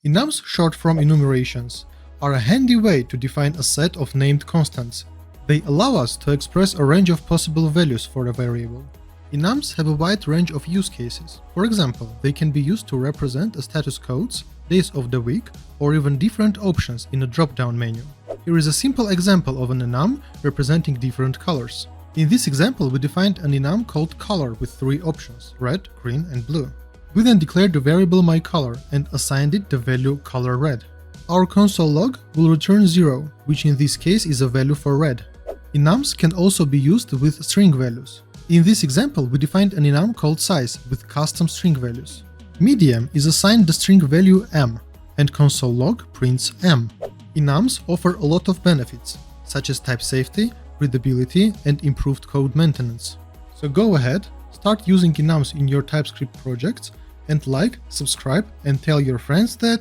Enums, short from enumerations, are a handy way to define a set of named constants. They allow us to express a range of possible values for a variable. Enums have a wide range of use cases. For example, they can be used to represent status codes, days of the week, or even different options in a drop-down menu. Here is a simple example of an enum representing different colors. In this example, we defined an enum called color with 3 options: red, green, and blue. We then declared the variable myColor and assigned it the value color red. Our console log will return 0, which in this case is a value for red. Enums can also be used with string values. In this example, we defined an enum called size with custom string values. Medium is assigned the string value m, and console log prints m. Enums offer a lot of benefits, such as type safety, readability, and improved code maintenance. So go ahead, start using enums in your TypeScript projects, and like, subscribe, and tell your friends that